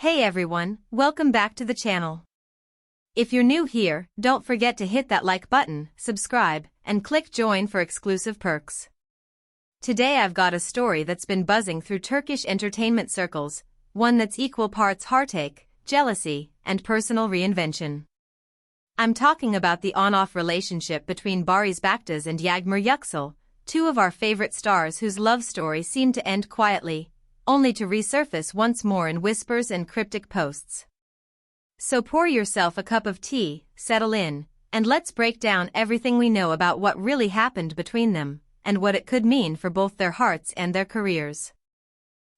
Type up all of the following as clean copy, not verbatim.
Hey everyone, welcome back to the channel. If you're new here, don't forget to hit that like button, subscribe, and click join for exclusive perks. Today I've got a story that's been buzzing through Turkish entertainment circles, one that's equal parts heartache, jealousy, and personal reinvention. I'm talking about the on-off relationship between Baris and Yagmar Yüksel, two of our favorite stars whose love story seemed to end quietly, only to resurface once more in whispers and cryptic posts. So pour yourself a cup of tea, settle in, and let's break down everything we know about what really happened between them, and what it could mean for both their hearts and their careers.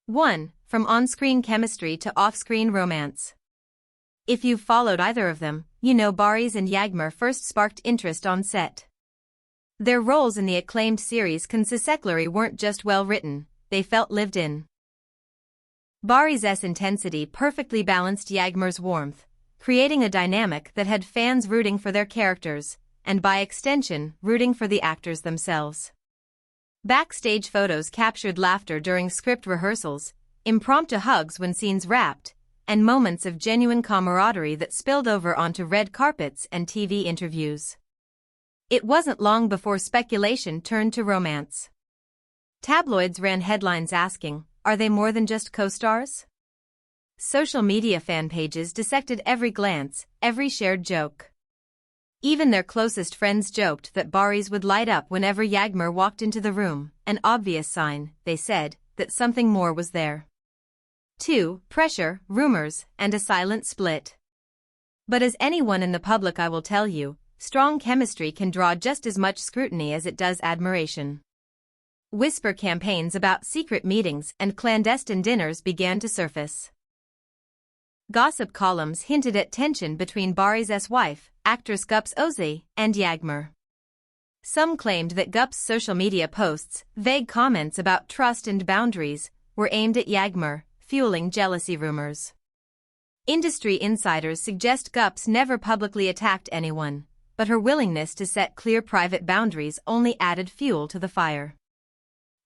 1. From on-screen chemistry to off-screen romance. If you've followed either of them, you know Baris and Yagmar first sparked interest on set. Their roles in the acclaimed series Consisekleri weren't just well-written, they felt lived in. Baris's intensity perfectly balanced Yagmar's warmth, creating a dynamic that had fans rooting for their characters, and by extension, rooting for the actors themselves. Backstage photos captured laughter during script rehearsals, impromptu hugs when scenes wrapped, and moments of genuine camaraderie that spilled over onto red carpets and TV interviews. It wasn't long before speculation turned to romance. Tabloids ran headlines asking, "Are they more than just co-stars?" Social media fan pages dissected every glance, every shared joke. Even their closest friends joked that Baris would light up whenever Yagmar walked into the room, an obvious sign, they said, that something more was there. 2. Pressure, rumors, and a silent split. But as anyone in the public I will tell you, strong chemistry can draw just as much scrutiny as it does admiration. Whisper campaigns about secret meetings and clandestine dinners began to surface. Gossip columns hinted at tension between Baris's wife, actress Güps Özay, and Yagmar. Some claimed that Güps' social media posts, vague comments about trust and boundaries, were aimed at Yagmar, fueling jealousy rumors. Industry insiders suggest Güps never publicly attacked anyone, but her willingness to set clear private boundaries only added fuel to the fire.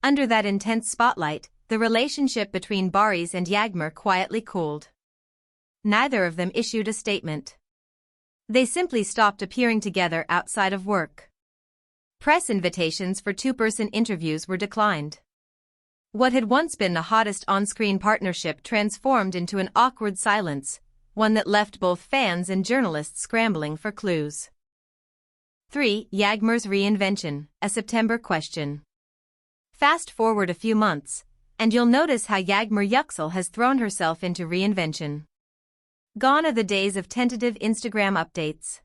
Under that intense spotlight, the relationship between Baris and Yagmar quietly cooled. Neither of them issued a statement. They simply stopped appearing together outside of work. Press invitations for two-person interviews were declined. What had once been the hottest on-screen partnership transformed into an awkward silence, one that left both fans and journalists scrambling for clues. 3. Yagmar's reinvention, a September question. Fast forward a few months, and you'll notice how Yagmar Yüksel has thrown herself into reinvention. Gone are the days of tentative Instagram updates.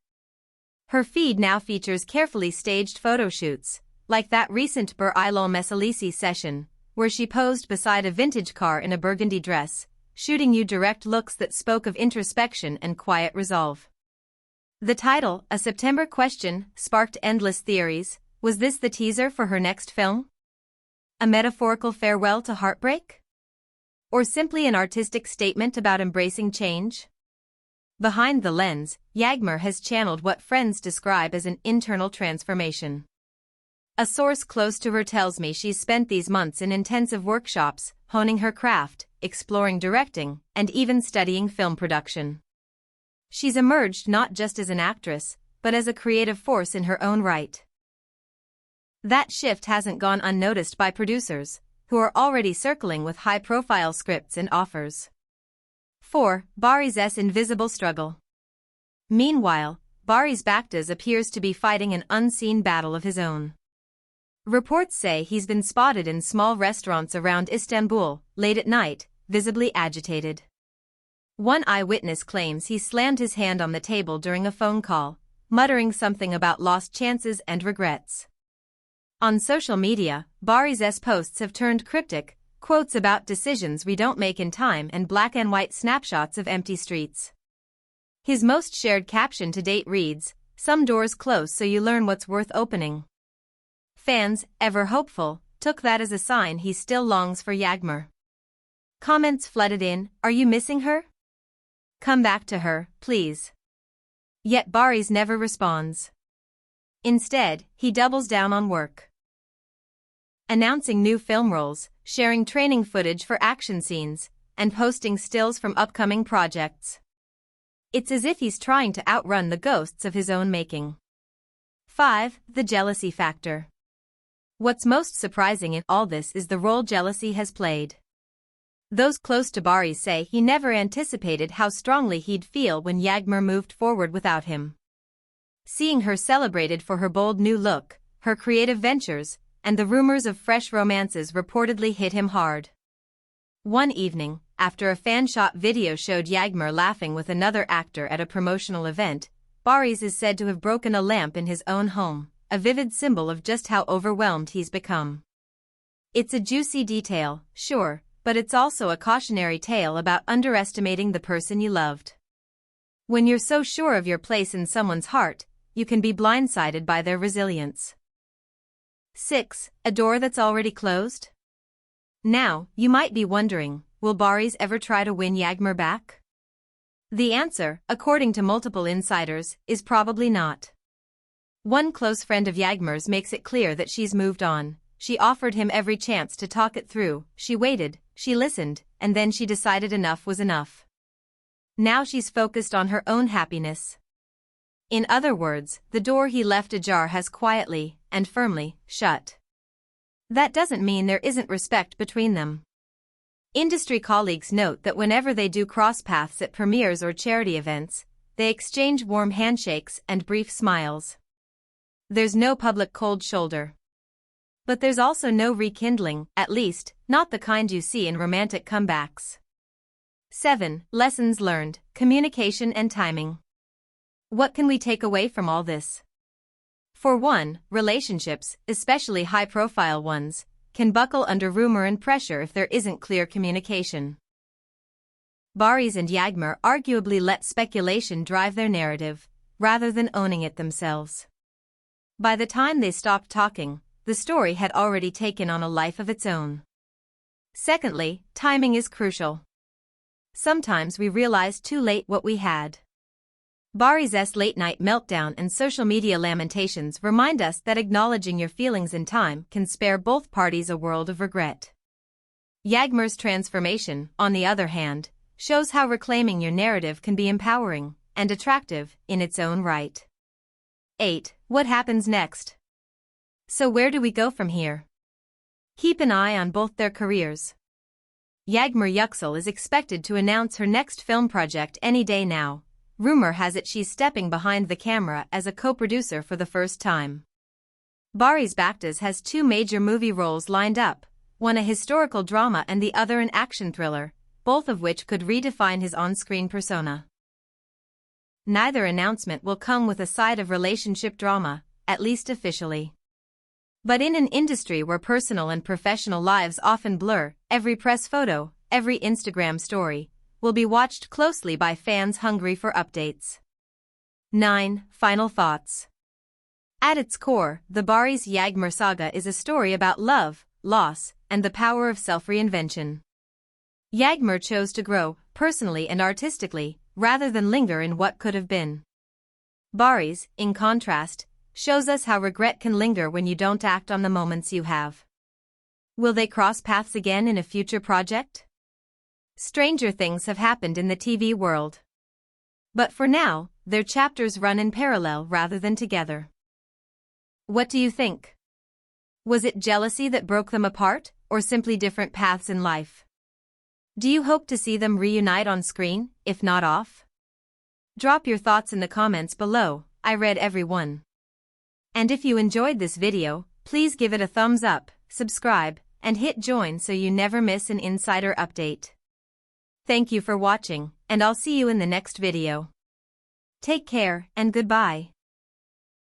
Her feed now features carefully staged photo shoots, like that recent Bir Aylol Meselesi session, where she posed beside a vintage car in a burgundy dress, shooting you direct looks that spoke of introspection and quiet resolve. The title, A September Question, sparked endless theories. Was this the teaser for her next film? A metaphorical farewell to heartbreak? Or simply an artistic statement about embracing change? Behind the lens, Yagmar has channeled what friends describe as an internal transformation. A source close to her tells me she's spent these months in intensive workshops, honing her craft, exploring directing, and even studying film production. She's emerged not just as an actress, but as a creative force in her own right. That shift hasn't gone unnoticed by producers, who are already circling with high-profile scripts and offers. 4. Baris's invisible struggle. Meanwhile, Baris appears to be fighting an unseen battle of his own. Reports say he's been spotted in small restaurants around Istanbul, late at night, visibly agitated. One eyewitness claims he slammed his hand on the table during a phone call, muttering something about lost chances and regrets. On social media, Baris's posts have turned cryptic, quotes about decisions we don't make in time and black and white snapshots of empty streets. His most shared caption to date reads, "Some doors close so you learn what's worth opening." Fans, ever hopeful, took that as a sign he still longs for Yagmar. Comments flooded in, "Are you missing her? Come back to her, please." Yet Baris never responds. Instead, he doubles down on work. Announcing new film roles, sharing training footage for action scenes, and posting stills from upcoming projects. It's as if he's trying to outrun the ghosts of his own making. 5. The jealousy factor. What's most surprising in all this is the role jealousy has played. Those close to Baris say he never anticipated how strongly he'd feel when Yagmar moved forward without him. Seeing her celebrated for her bold new look, her creative ventures, and the rumors of fresh romances reportedly hit him hard. One evening, after a fan-shot video showed Yagmar laughing with another actor at a promotional event, Baris is said to have broken a lamp in his own home, a vivid symbol of just how overwhelmed he's become. It's a juicy detail, sure, but it's also a cautionary tale about underestimating the person you loved. When you're so sure of your place in someone's heart, you can be blindsided by their resilience. 6. A door that's already closed? Now, you might be wondering, will Baris ever try to win Yagmar back? The answer, according to multiple insiders, is probably not. One close friend of Yagmar's makes it clear that she's moved on. She offered him every chance to talk it through, she waited, she listened, and then she decided enough was enough. Now she's focused on her own happiness. In other words, the door he left ajar has quietly, and firmly, shut. That doesn't mean there isn't respect between them. Industry colleagues note that whenever they do cross paths at premieres or charity events, they exchange warm handshakes and brief smiles. There's no public cold shoulder. But there's also no rekindling, at least, not the kind you see in romantic comebacks. 7. Lessons learned, communication and timing. What can we take away from all this? For one, relationships, especially high-profile ones, can buckle under rumor and pressure if there isn't clear communication. Baris and Yagmar arguably let speculation drive their narrative, rather than owning it themselves. By the time they stopped talking, the story had already taken on a life of its own. Secondly, timing is crucial. Sometimes we realize too late what we had. Baris's late-night meltdown and social media lamentations remind us that acknowledging your feelings in time can spare both parties a world of regret. Yagmar's transformation, on the other hand, shows how reclaiming your narrative can be empowering and attractive in its own right. 8. What happens next? So where do we go from here? Keep an eye on both their careers. Yagmar Yüksel is expected to announce her next film project any day now. Rumor has it she's stepping behind the camera as a co-producer for the first time. Baris Baktas has 2 major movie roles lined up, one a historical drama and the other an action thriller, both of which could redefine his on-screen persona. Neither announcement will come with a side of relationship drama, at least officially. But in an industry where personal and professional lives often blur, every press photo, every Instagram story, will be watched closely by fans hungry for updates. 9. Final thoughts. At its core, the Baris Yagmar saga is a story about love, loss, and the power of self-reinvention. Yagmar chose to grow, personally and artistically, rather than linger in what could have been. Baris, in contrast, shows us how regret can linger when you don't act on the moments you have. Will they cross paths again in a future project? Stranger things have happened in the TV world. But for now, their chapters run in parallel rather than together. What do you think? Was it jealousy that broke them apart, or simply different paths in life? Do you hope to see them reunite on screen, if not off? Drop your thoughts in the comments below, I read every one. And if you enjoyed this video, please give it a thumbs up, subscribe, and hit join so you never miss an insider update. Thank you for watching, and I'll see you in the next video. Take care, and goodbye.